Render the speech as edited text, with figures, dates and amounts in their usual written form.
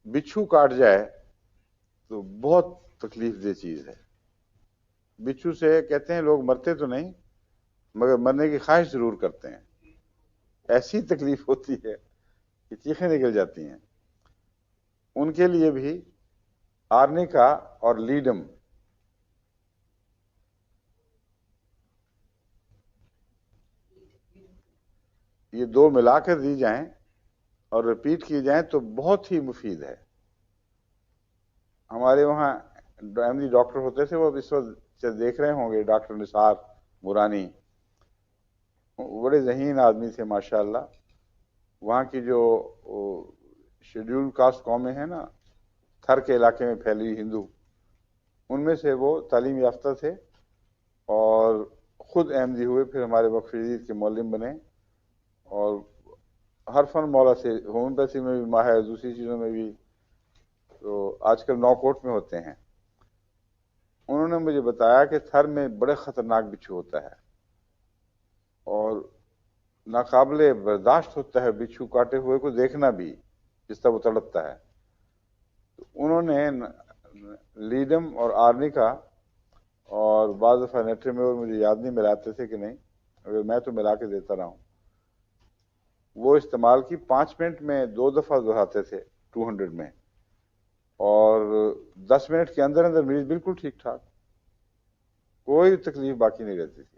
بچھو کاٹ جائے تو بہت تکلیف دہ چیز ہے. بچھو سے کہتے ہیں لوگ مرتے تو نہیں مگر مرنے کی خواہش ضرور کرتے ہیں. ایسی تکلیف ہوتی ہے کہ چیخیں نکل جاتی ہیں. ان کے لیے بھی آرنیکا اور لیڈم یہ دو ملا کر دی جائیں اور ریپیٹ کی جائیں تو بہت ہی مفید ہے. ہمارے وہاں احمدی ڈاکٹر ہوتے تھے، وہ اس وقت دیکھ رہے ہوں گے، ڈاکٹر نثار مورانی، بڑے ذہین آدمی تھے ماشاءاللہ. وہاں کی جو شیڈیول کاسٹ قومیں ہیں نا، تھر کے علاقے میں پھیلی ہوئی ہندو، ان میں سے وہ تعلیم یافتہ تھے اور خود احمدی ہوئے، پھر ہمارے وقف جدید کے معلم بنے اور ہر فن مولا سے، ہومیوپیتھی میں بھی ماہر، دوسری چیزوں میں بھی، تو آج کل نوکوٹ میں ہوتے ہیں. انہوں نے مجھے بتایا کہ تھر میں بڑے خطرناک بچھو ہوتا ہے اور ناقابل برداشت ہوتا ہے بچھو کاٹے ہوئے کو دیکھنا بھی، جس طرح وہ تڑپتا ہے. تو انہوں نے لیڈم اور آرنیکا اور بعض دفعہ نیٹریمیور، مجھے یاد نہیں ملاتے تھے کہ نہیں، اگر میں تو ملا کے دیتا رہا ہوں، وہ استعمال کی. 5 منٹ میں 2 دفعہ دہراتے تھے 200 میں، اور 10 منٹ کے اندر اندر مریض بالکل ٹھیک ٹھاک، کوئی تکلیف باقی نہیں رہتی تھی.